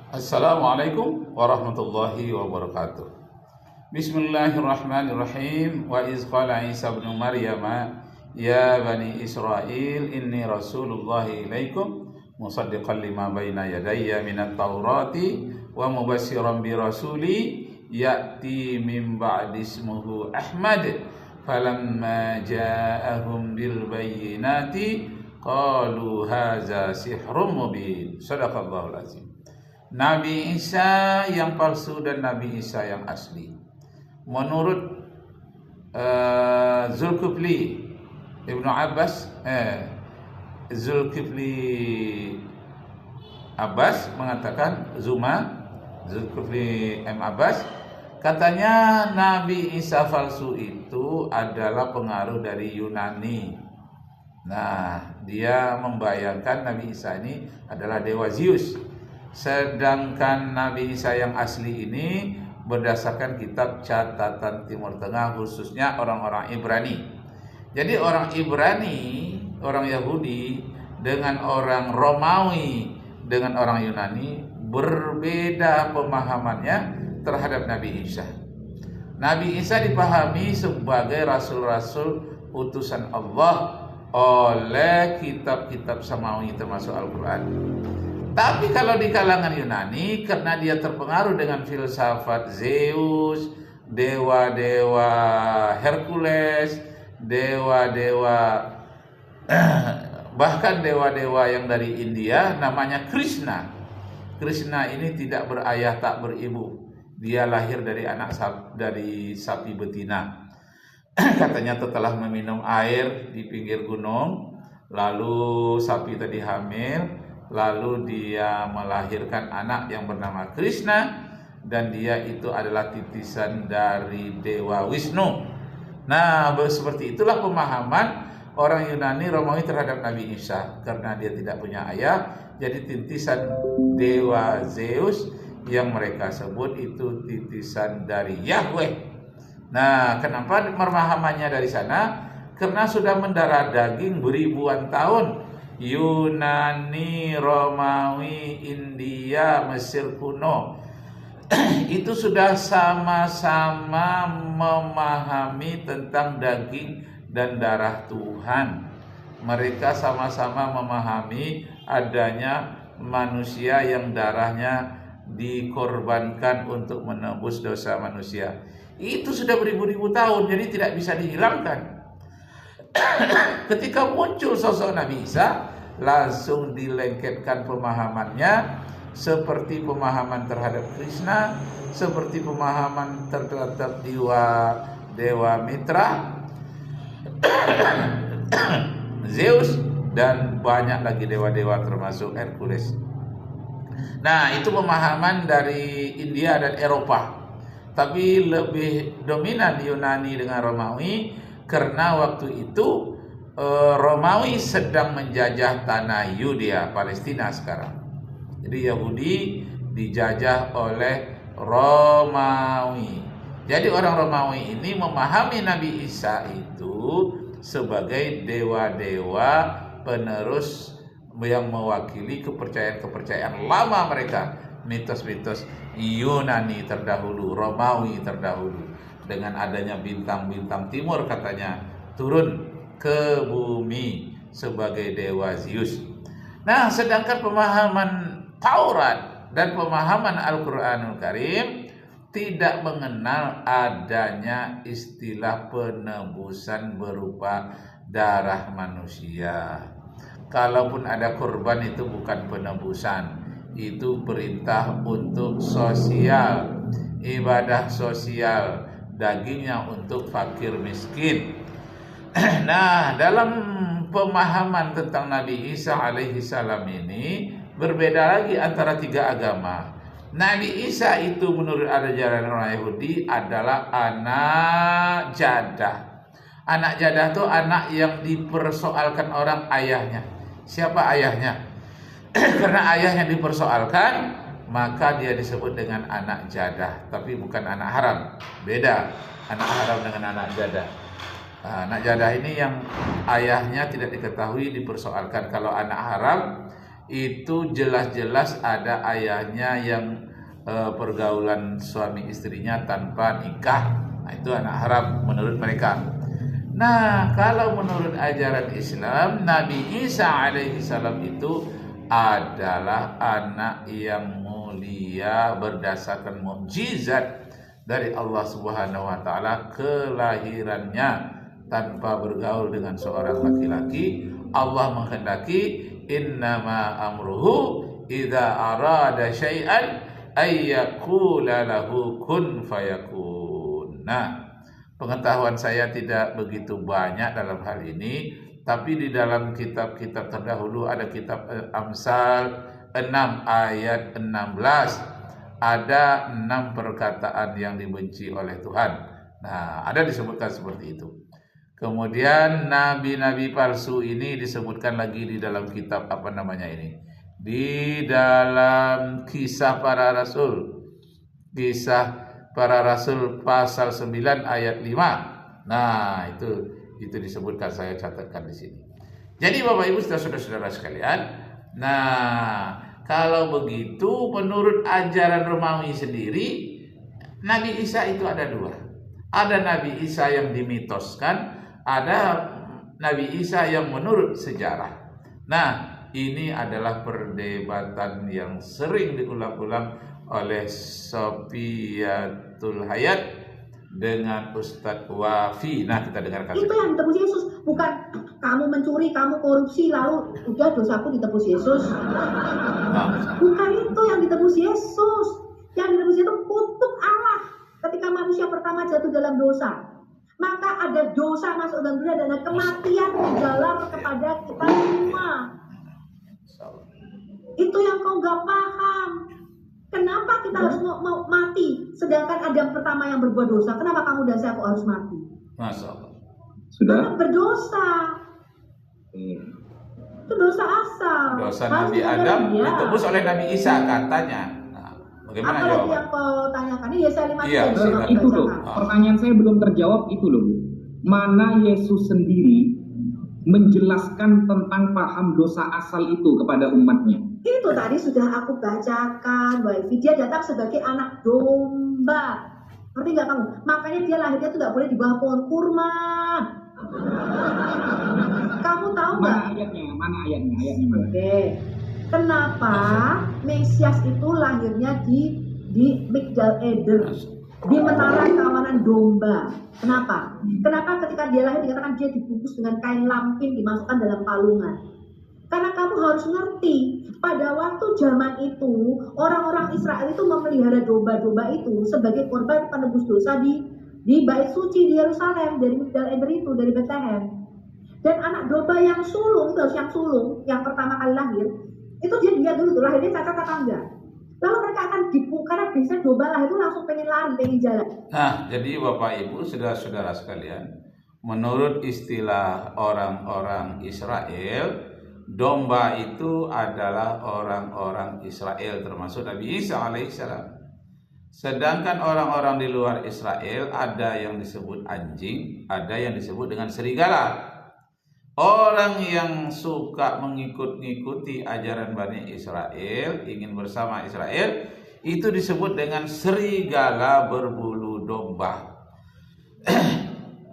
Assalamualaikum warahmatullahi wabarakatuh. Bismillahirrahmanirrahim. Wa iz qala Isa ibn Maryam ya bani Israil inni rasulullah ilaikum musaddiqan lima baina yadayya minat taurati wa mubassiran bi rasuli ya'ti min ba'di ismuhu Ahmad falamma ja'ahum bil bayyinati qalu hadza sihrun mubin. Shadaqallahul azim. Nabi Isa yang palsu dan Nabi Isa yang asli. Menurut Zulkifli Ibnu Abbas, Zulkifli Abbas mengatakan Zulkifli M. Abbas katanya Nabi Isa palsu itu adalah pengaruh dari Yunani. Nah, dia membayangkan Nabi Isa ini adalah dewa Zeus. Sedangkan Nabi Isa yang asli ini berdasarkan kitab catatan Timur Tengah, khususnya orang-orang Ibrani. Jadi orang Ibrani, orang Yahudi dengan orang Romawi dengan orang Yunani berbeda pemahamannya terhadap Nabi Isa. Nabi Isa dipahami sebagai rasul-rasul utusan Allah oleh kitab-kitab samawi termasuk Al-Quran. Tapi kalau di kalangan Yunani, karena dia terpengaruh dengan filsafat Zeus, dewa-dewa Hercules, dewa-dewa bahkan dewa-dewa yang dari India namanya Krishna. Krishna ini tidak berayah tak beribu. Dia lahir dari dari sapi betina. Katanya setelah meminum air di pinggir gunung, lalu sapi tadi hamil. Lalu dia melahirkan anak yang bernama Krishna, dan dia itu adalah titisan dari Dewa Wisnu. Nah, seperti itulah pemahaman orang Yunani Romawi terhadap Nabi Isa. Karena dia tidak punya ayah, jadi titisan Dewa Zeus yang mereka sebut itu titisan dari Yahweh. Nah, kenapa pemahamannya dari sana? Karena sudah mendarah daging beribuan tahun. Yunani, Romawi, India, Mesir kuno itu sudah sama-sama memahami tentang daging dan darah Tuhan. Mereka sama-sama memahami adanya manusia yang darahnya dikorbankan untuk menebus dosa manusia. Itu sudah beribu-ribu tahun, jadi tidak bisa dihilangkan. Ketika muncul sosok Nabi Isa, langsung dilengketkan pemahamannya seperti pemahaman terhadap Krishna, seperti pemahaman terhadap dewa Mitra, Zeus, dan banyak lagi dewa-dewa termasuk Hercules. Nah, itu pemahaman dari India dan Eropa. Tapi lebih dominan Yunani dengan Romawi, karena waktu itu Romawi sedang menjajah tanah Yudea, Palestina sekarang. Jadi Yahudi dijajah oleh Romawi. Jadi orang Romawi ini memahami Nabi Isa itu sebagai dewa-dewa penerus yang mewakili kepercayaan-kepercayaan lama mereka, mitos-mitos Yunani terdahulu, Romawi terdahulu. Dengan adanya bintang-bintang timur katanya turun ke bumi sebagai dewa Zeus. Nah, sedangkan pemahaman Taurat dan pemahaman Al-Quranul Karim tidak mengenal adanya istilah penebusan berupa darah manusia. Kalaupun ada kurban itu bukan penebusan, itu perintah untuk sosial, ibadah sosial, dagingnya untuk fakir miskin. Nah, dalam pemahaman tentang Nabi Isa alaihi salam ini berbeda lagi antara tiga agama. Nabi Isa itu menurut ajaran orang Yahudi adalah anak jadah. Anak jadah itu anak yang dipersoalkan orang ayahnya. Siapa ayahnya? Karena ayahnya dipersoalkan, maka dia disebut dengan anak jadah, tapi bukan anak haram. Beda anak haram dengan anak jadah. Anak jadah ini yang ayahnya tidak diketahui dipersoalkan. Kalau anak haram itu jelas-jelas ada ayahnya yang pergaulan suami istrinya tanpa nikah. Nah, itu anak haram menurut mereka. Nah, kalau menurut ajaran Islam, Nabi Isa alaihissalam itu adalah anak yang mulia berdasarkan mukjizat dari Allah Subhanahu wa taala, kelahirannya tanpa bergaul dengan seorang laki-laki. Allah menghendaki, innama amruhu idza arada syai'an ayyaqula lahu kun fayakun. Nah, pengetahuan saya tidak begitu banyak dalam hal ini, tapi di dalam kitab-kitab terdahulu ada kitab Amsal 6 ayat 16, ada 6 perkataan yang dibenci oleh Tuhan. Nah, ada disebutkan seperti itu. Kemudian nabi-nabi palsu ini disebutkan lagi di dalam kitab apa namanya ini? Di dalam Kisah Para Rasul. Kisah Para Rasul pasal 9 ayat 5. Nah, itu disebutkan, saya catatkan di sini. Jadi Bapak Ibu saudara-saudara sekalian, nah, kalau begitu menurut ajaran Romawi sendiri, Nabi Isa itu ada 2. Ada Nabi Isa yang dimitoskan, ada Nabi Isa yang menurut sejarah. Nah, ini adalah perdebatan yang sering diulang-ulang oleh Sofiatul Hayat dengan Ustadz Wafi. Nah, kita dengarkan. Itu yang ditebus Yesus, bukan kamu mencuri, kamu korupsi, lalu udah dosaku ditebus Yesus. Bukan itu yang ditebus Yesus. Yang ditebus itu kutuk Allah. Ketika manusia pertama jatuh dalam dosa, maka ada dosa masuk dalam dunia dan ada kematian menjalar kepada kita semua. Itu yang kau gak paham. Kenapa kita harus mau mati? Sedangkan Adam pertama yang berbuat dosa. Kenapa kamu dan saya kok harus mati? Masya Allah. Sudah berdosa. Itu dosa asal. Dosa Nabi Adam ditebus oleh Nabi Isa katanya. Nah, bagaimana apa lagi yang kau tanyakan? Ini Yesaya 5 itu loh. Pertanyaan saya belum terjawab itu loh. Mana Yesus sendiri menjelaskan tentang paham dosa asal itu kepada umatnya? Itu tadi sudah aku bacakan, Wifi. Dia datang sebagai anak domba. Ngerti nggak kamu? Makanya dia lahirnya tuh nggak boleh di bawah pohon kurma. Kamu tahu nggak? Mana ayatnya? Oke. Kenapa Mesias itu lahirnya di Migdal Eder, di menara kawanan domba? Kenapa? Kenapa ketika dia lahir dikatakan dia dibungkus dengan kain lampin, dimasukkan dalam palungan? Karena kamu harus ngerti, pada waktu zaman itu orang-orang Israel itu memelihara domba-domba itu sebagai korban penebus dosa di bait suci di Yerusalem, dari Migdal Eder itu, dari Bethlehem. Dan anak domba yang sulung, itu harus yang sulung, yang pertama kali lahir, itu dia lihat dulu tuh lahirnya cacat apa enggak. Lalu mereka akan dipukul, karena biasanya domba lahir itu langsung pengen lari, pengen jalan. Nah, jadi Bapak Ibu, saudara-saudara sekalian, menurut istilah orang-orang Israel, domba itu adalah orang-orang Israel, termasuk Nabi Isa alaihissalam. Sedangkan orang-orang di luar Israel ada yang disebut anjing, ada yang disebut dengan serigala. Orang yang suka mengikuti ajaran Bani Israel, ingin bersama Israel, itu disebut dengan serigala berbulu domba.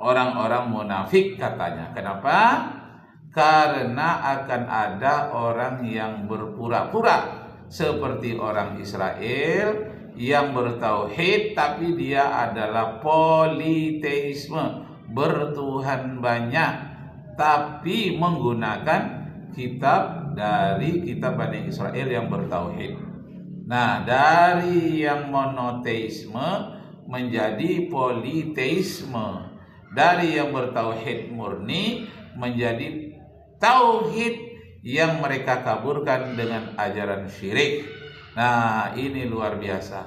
Orang-orang munafik katanya. Kenapa? Karena akan ada orang yang berpura-pura seperti orang Israel yang bertauhid, tapi dia adalah politeisme, bertuhan banyak, tapi menggunakan kitab dari kitab Bani Israel yang bertauhid. Nah, dari yang monoteisme menjadi politeisme, dari yang bertauhid murni menjadi tauhid yang mereka kaburkan dengan ajaran syirik. Nah, ini luar biasa.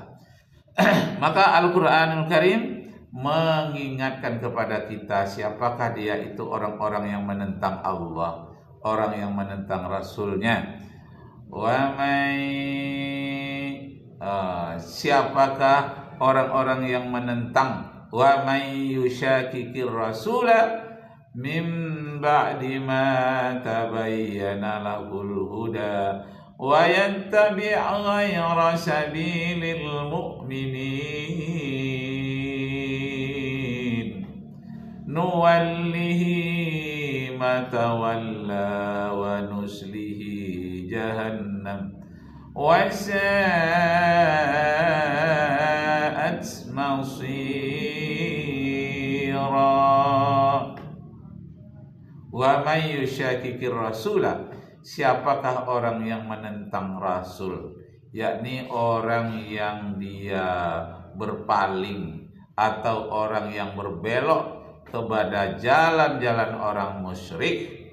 Maka Al-Quranul Karim mengingatkan kepada kita siapakah dia itu orang-orang yang menentang Allah, orang yang menentang Rasulnya. Siapakah orang-orang yang menentang? Wa may yushakikir rasula min ba'di ma tabayyana lahul huda wa yattabi' ghayra sabilil mu'minin nuwallihi ma tawalla wa nuslihi jahannam wa sa'at masira. Wa may yusyakikir rasula, siapakah orang yang menentang rasul, yakni orang yang dia berpaling atau orang yang berbelok kepada jalan-jalan orang musyrik,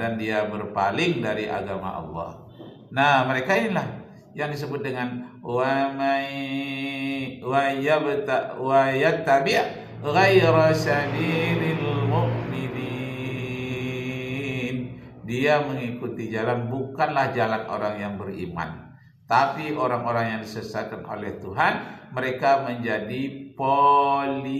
dan dia berpaling dari agama Allah. Nah, mereka inilah yang disebut dengan wa yattabi' ghayra sabilil mu'minin. Dia mengikuti jalan bukanlah jalan orang yang beriman, tapi orang-orang yang disesatkan oleh Tuhan. Mereka menjadi politeisme.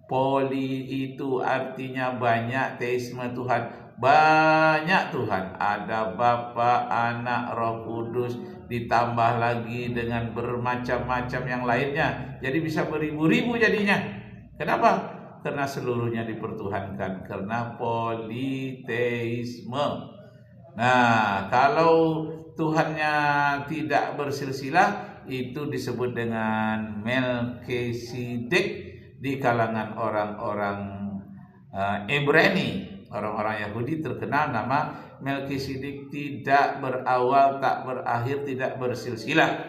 Poli itu artinya banyak, teisme Tuhan, banyak Tuhan. Ada Bapa, Anak, Roh Kudus, ditambah lagi dengan bermacam-macam yang lainnya. Jadi bisa beribu-ribu jadinya. Kenapa? Karena seluruhnya dipertuhankan, karena politeisme. Nah, kalau Tuhannya tidak bersilsilah, itu disebut dengan Melkisedek. Di kalangan orang-orang Ibrani, orang-orang Yahudi terkenal nama Melkisedek, tidak berawal, tak berakhir, tidak bersilsilah.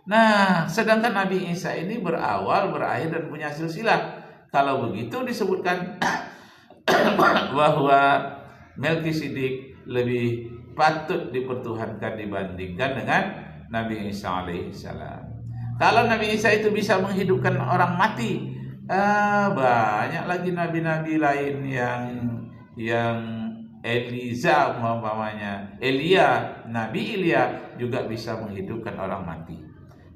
Nah, sedangkan Nabi Isa ini berawal, berakhir, dan punya silsilah. Kalau begitu disebutkan bahwa Melkisedek lebih patut dipertuhankan dibandingkan dengan Nabi Isa alaihissalam. Kalau Nabi Isa itu bisa menghidupkan orang mati, banyak lagi nabi-nabi lain yang Eliza umpamanya, Nabi Elia juga bisa menghidupkan orang mati.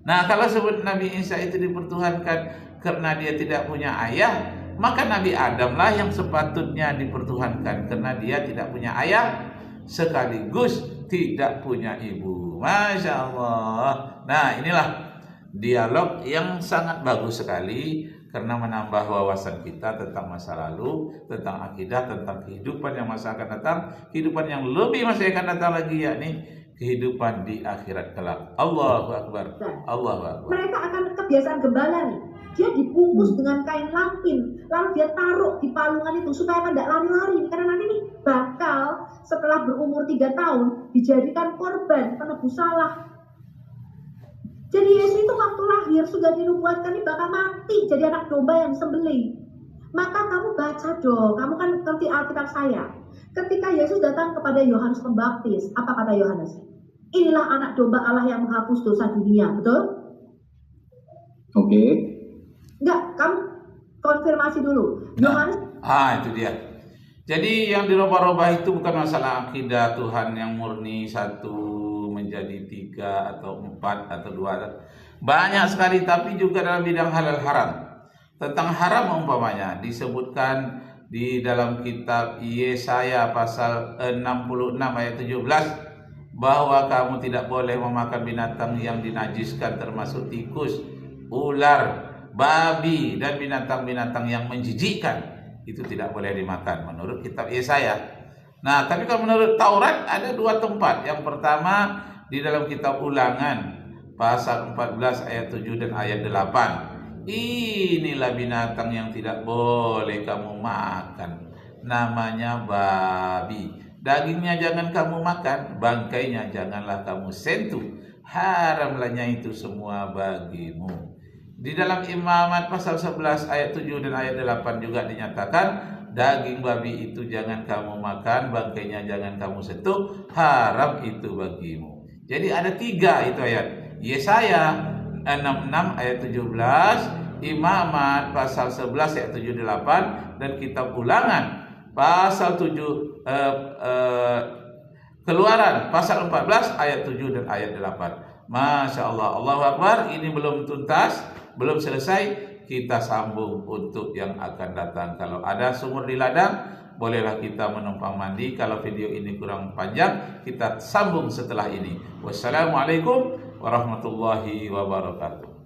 Nah, kalau sebut Nabi Isa itu dipertuhankan karena dia tidak punya ayah, maka Nabi Adamlah yang sepatutnya dipertuhankan karena dia tidak punya ayah sekaligus tidak punya ibu. Masya Allah. Nah, inilah dialog yang sangat bagus sekali, karena menambah wawasan kita tentang masa lalu, tentang akidah, tentang kehidupan yang masa akan datang, kehidupan yang lebih masih akan datang lagi, yakni kehidupan di akhirat kelak. Allahu Akbar. Allahu Akbar. Mereka akan kebiasaan gembala nih. Dia dibungkus dengan kain lampin, lalu dia taruh di palungan itu supaya tidak lari-lari, karena nanti nih bakal setelah berumur 3 tahun dijadikan korban penebus salah. Jadi Yesus itu waktu lahir sudah dinubuatkan ini bakal mati jadi anak domba yang disembelih. Maka kamu baca dong, kamu kan ngerti Alkitab saya. Ketika Yesus datang kepada Yohanes Pembaptis, apa kata Yohanes? Inilah anak domba Allah yang menghapus dosa dunia, betul? Oke. Enggak, kamu konfirmasi dulu. Yohanes. Itu dia. Jadi yang dirubah-rubah itu bukan masalah akidah Tuhan yang murni satu menjadi 3 atau 4 atau 2, banyak sekali, tapi juga dalam bidang halal haram. Tentang haram umpamanya disebutkan di dalam kitab Yesaya pasal 66 ayat 17 bahwa kamu tidak boleh memakan binatang yang dinajiskan, termasuk tikus, ular, babi, dan binatang-binatang yang menjijikkan. Itu tidak boleh dimakan menurut kitab Yesaya. Nah, tapi kalau menurut Taurat ada 2 tempat. Yang pertama di dalam kitab Ulangan pasal 14 ayat 7 dan ayat 8. Inilah binatang yang tidak boleh kamu makan. Namanya babi. Dagingnya jangan kamu makan, bangkainya janganlah kamu sentuh. Haramlahnya itu semua bagimu. Di dalam Imamat pasal 11 ayat 7 dan ayat 8 juga dinyatakan daging babi itu jangan kamu makan, bangkainya jangan kamu sentuh, haram itu bagimu. Jadi ada 3 itu ayat. Yesaya 66 ayat 17, Imamat pasal 11 ayat 7 8, dan kitab Ulangan pasal 7 Keluaran pasal 14 ayat 7 dan ayat 8. Masya Allah, Allahu Akbar. Ini belum tuntas, belum selesai. Kita sambung untuk yang akan datang. Kalau ada sumur di ladang, bolehlah kita menumpang mandi. Kalau video ini kurang panjang, kita sambung setelah ini. Wassalamualaikum warahmatullahi wabarakatuh.